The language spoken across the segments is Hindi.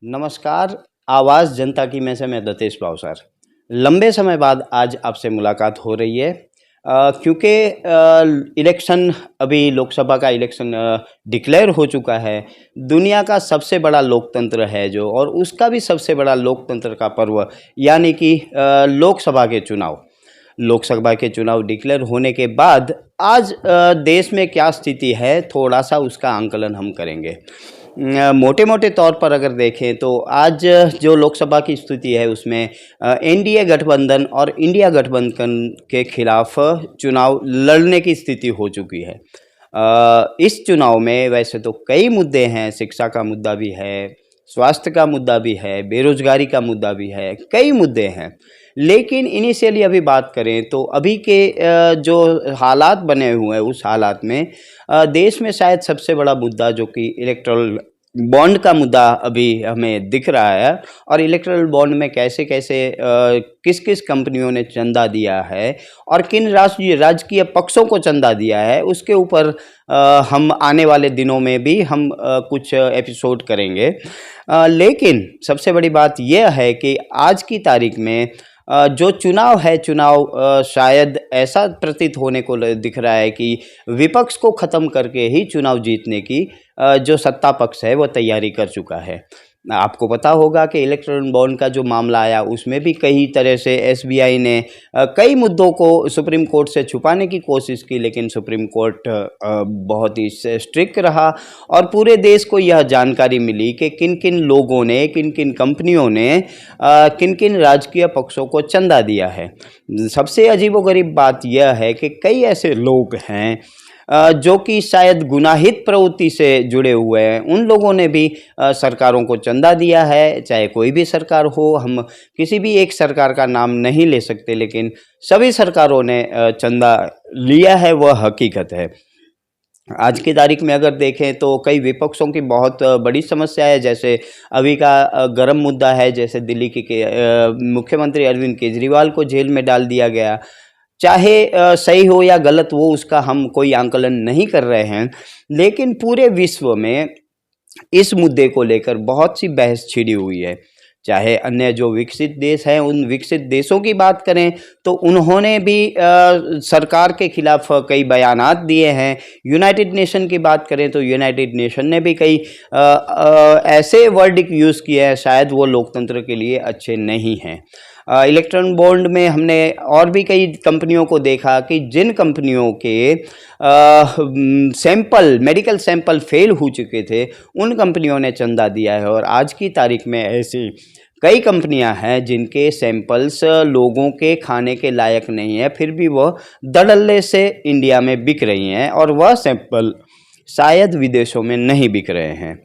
नमस्कार। आवाज़ जनता की में से मैं दतेश भावसार। लंबे समय बाद आज आपसे मुलाकात हो रही है क्योंकि इलेक्शन अभी लोकसभा का इलेक्शन डिक्लेयर हो चुका है। दुनिया का सबसे बड़ा लोकतंत्र है जो, और उसका भी सबसे बड़ा लोकतंत्र का पर्व यानी कि लोकसभा के चुनाव डिक्लेयर होने के बाद आज देश में क्या स्थिति है, थोड़ा सा उसका आंकलन हम करेंगे। मोटे मोटे तौर पर अगर देखें तो आज जो लोकसभा की स्थिति है उसमें एनडीए गठबंधन और इंडिया गठबंधन के खिलाफ चुनाव लड़ने की स्थिति हो चुकी है। इस चुनाव में वैसे तो कई मुद्दे हैं, शिक्षा का मुद्दा भी है, स्वास्थ्य का मुद्दा भी है, बेरोजगारी का मुद्दा भी है, कई मुद्दे हैं। लेकिन इनिशियली अभी बात करें तो अभी के जो हालात बने हुए हैं उस हालात में देश में शायद सबसे बड़ा मुद्दा जो कि इलेक्टोरल बॉन्ड का मुद्दा अभी हमें दिख रहा है, और इलेक्टोरल बॉन्ड में कैसे कैसे किस किस कंपनियों ने चंदा दिया है और किन राजकीय पक्षों को चंदा दिया है, उसके ऊपर हम आने वाले दिनों में भी हम कुछ एपिसोड करेंगे। लेकिन सबसे बड़ी बात यह है कि आज की तारीख में जो चुनाव है, शायद ऐसा प्रतीत होने को दिख रहा है कि विपक्ष को ख़त्म करके ही चुनाव जीतने की जो सत्ता पक्ष है वो तैयारी कर चुका है। आपको पता होगा कि इलेक्ट्रॉन बॉन्ड का जो मामला आया उसमें भी कई तरह से एसबीआई ने कई मुद्दों को सुप्रीम कोर्ट से छुपाने की कोशिश की, लेकिन सुप्रीम कोर्ट बहुत ही स्ट्रिक्ट रहा और पूरे देश को यह जानकारी मिली कि किन किन लोगों ने, किन किन कंपनियों ने किन किन राजकीय पक्षों को चंदा दिया है। सबसे अजीबोगरीब बात यह है कि कई ऐसे लोग हैं जो कि शायद गुनाहित प्रवृत्ति से जुड़े हुए हैं, उन लोगों ने भी सरकारों को चंदा दिया है। चाहे कोई भी सरकार हो, हम किसी भी एक सरकार का नाम नहीं ले सकते, लेकिन सभी सरकारों ने चंदा लिया है, वह हकीकत है। आज की तारीख में अगर देखें तो कई विपक्षों की बहुत बड़ी समस्या है, जैसे अभी का गर्म मुद्दा है, जैसे दिल्ली के मुख्यमंत्री अरविंद केजरीवाल को जेल में डाल दिया गया। चाहे सही हो या गलत वो, उसका हम कोई आंकलन नहीं कर रहे हैं, लेकिन पूरे विश्व में इस मुद्दे को लेकर बहुत सी बहस छिड़ी हुई है। चाहे अन्य जो विकसित देश हैं, उन विकसित देशों की बात करें तो उन्होंने भी सरकार के खिलाफ कई बयानात दिए हैं। यूनाइटेड नेशन की बात करें तो यूनाइटेड नेशन ने भी कई ऐसे वर्ड यूज़ किए हैं, शायद वो लोकतंत्र के लिए अच्छे नहीं हैं। इलेक्ट्रॉन बॉन्ड में हमने और भी कई कंपनियों को देखा कि जिन कंपनियों के मेडिकल सैंपल फेल हो चुके थे, उन कंपनियों ने चंदा दिया है। और आज की तारीख में ऐसी कई कंपनियां हैं जिनके सैंपल्स लोगों के खाने के लायक नहीं है, फिर भी वह धड़ल्ले से इंडिया में बिक रही हैं, और वह सैंपल शायद विदेशों में नहीं बिक रहे हैं।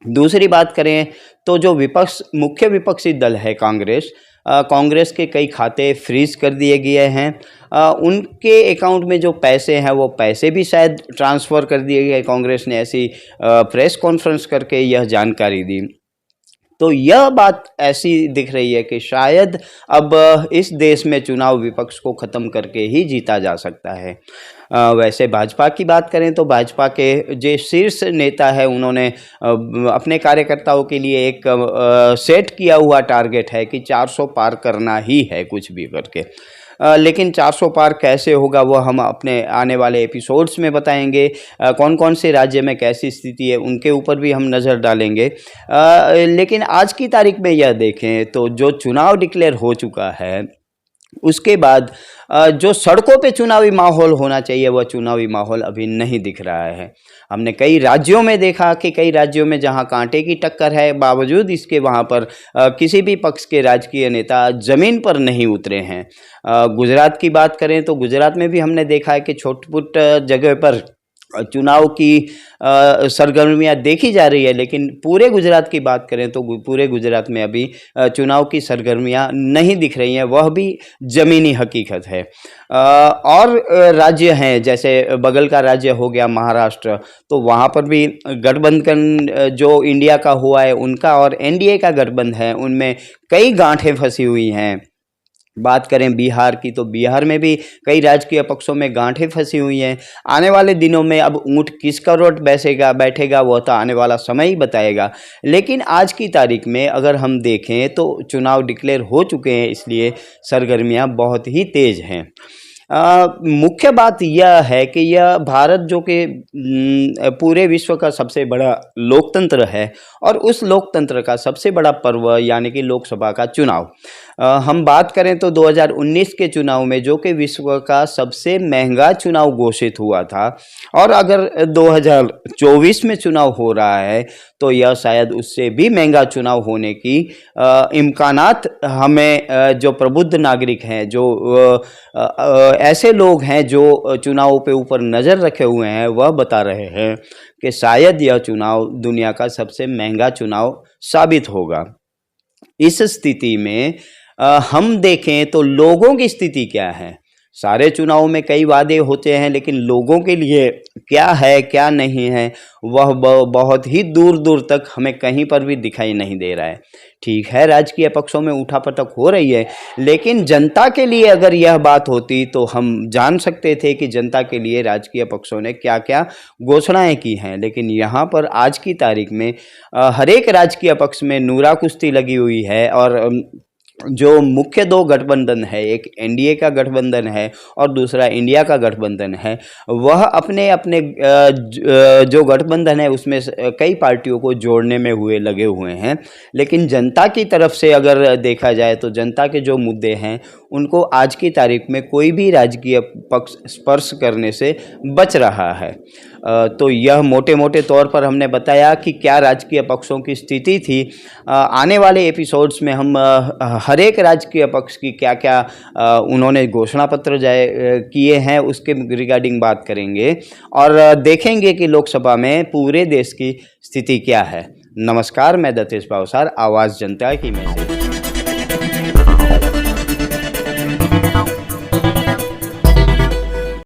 दूसरी बात करें तो जो मुख्य विपक्षी दल है कांग्रेस के कई खाते फ्रीज कर दिए गए हैं। उनके अकाउंट में जो पैसे हैं वो पैसे भी शायद ट्रांसफ़र कर दिए गए। कांग्रेस ने ऐसी प्रेस कॉन्फ्रेंस करके यह जानकारी दी। तो यह बात ऐसी दिख रही है कि शायद अब इस देश में चुनाव विपक्ष को ख़त्म करके ही जीता जा सकता है। वैसे भाजपा की बात करें तो भाजपा के जो शीर्ष नेता है, उन्होंने अपने कार्यकर्ताओं के लिए एक सेट किया हुआ टारगेट है कि 400 पार करना ही है कुछ भी करके। लेकिन 400 पार कैसे होगा वह हम अपने आने वाले एपिसोड्स में बताएंगे। कौन कौन से राज्य में कैसी स्थिति है उनके ऊपर भी हम नज़र डालेंगे। लेकिन आज की तारीख में यह देखें तो जो चुनाव डिक्लेयर हो चुका है, उसके बाद जो सड़कों पे चुनावी माहौल होना चाहिए वह चुनावी माहौल अभी नहीं दिख रहा है। हमने कई राज्यों में देखा कि कई राज्यों में जहां कांटे की टक्कर है, बावजूद इसके वहां पर किसी भी पक्ष के राजकीय नेता ज़मीन पर नहीं उतरे हैं। गुजरात की बात करें तो गुजरात में भी हमने देखा है कि छोट-पुट जगह पर चुनाव की सरगर्मियां देखी जा रही है, लेकिन पूरे गुजरात की बात करें तो पूरे गुजरात में अभी चुनाव की सरगर्मियां नहीं दिख रही हैं, वह भी ज़मीनी हकीकत है। और राज्य हैं, जैसे बगल का राज्य हो गया महाराष्ट्र, तो वहाँ पर भी गठबंधन जो इंडिया का हुआ है उनका और एनडीए का गठबंधन है, उनमें कई गांठें फंसी हुई हैं। बात करें बिहार की, तो बिहार में भी कई राजकीय पक्षों में गांठें फंसी हुई हैं। आने वाले दिनों में अब ऊँट किस करोट बैठेगा वो तो आने वाला समय ही बताएगा। लेकिन आज की तारीख में अगर हम देखें तो चुनाव डिक्लेयर हो चुके हैं, इसलिए सरगर्मियां बहुत ही तेज़ हैं। मुख्य बात यह है कि यह भारत जो कि पूरे विश्व का सबसे बड़ा लोकतंत्र है, और उस लोकतंत्र का सबसे बड़ा पर्व यानी कि लोकसभा का चुनाव। हम बात करें तो 2019 के चुनाव में, जो कि विश्व का सबसे महंगा चुनाव घोषित हुआ था, और अगर 2024 में चुनाव हो रहा है तो यह शायद उससे भी महंगा चुनाव होने की इम्कानात हमें जो प्रबुद्ध नागरिक हैं, जो ऐसे लोग हैं जो चुनावों पे ऊपर नज़र रखे हुए हैं, वह बता रहे हैं कि शायद यह चुनाव दुनिया का सबसे महंगा चुनाव साबित होगा। इस स्थिति में हम देखें तो लोगों की स्थिति क्या है। सारे चुनावों में कई वादे होते हैं, लेकिन लोगों के लिए क्या है क्या नहीं है वह बहुत ही दूर दूर तक हमें कहीं पर भी दिखाई नहीं दे रहा है। ठीक है, राजकीय पक्षों में उठापटक हो रही है, लेकिन जनता के लिए अगर यह बात होती तो हम जान सकते थे कि जनता के लिए राजकीय पक्षों ने क्या क्या घोषणाएं की हैं। लेकिन यहाँ पर आज की तारीख में हर एक राजकीय पक्ष में नूरा कुश्ती लगी हुई है, और जो मुख्य दो गठबंधन है, एक एनडीए का गठबंधन है और दूसरा इंडिया का गठबंधन है, वह अपने अपने जो गठबंधन है उसमें कई पार्टियों को जोड़ने में लगे हुए हैं। लेकिन जनता की तरफ से अगर देखा जाए तो जनता के जो मुद्दे हैं उनको आज की तारीख में कोई भी राजकीय पक्ष स्पर्श करने से बच रहा है। तो यह मोटे मोटे तौर पर हमने बताया कि क्या राजकीय पक्षों की स्थिति थी। आने वाले एपिसोड्स में हम हर एक राजकीय पक्ष की क्या क्या उन्होंने घोषणा पत्र किए हैं उसके रिगार्डिंग बात करेंगे, और देखेंगे कि लोकसभा में पूरे देश की स्थिति क्या है। नमस्कार, मैं दतेश भावसार, आवाज़ जनता की मैसेज।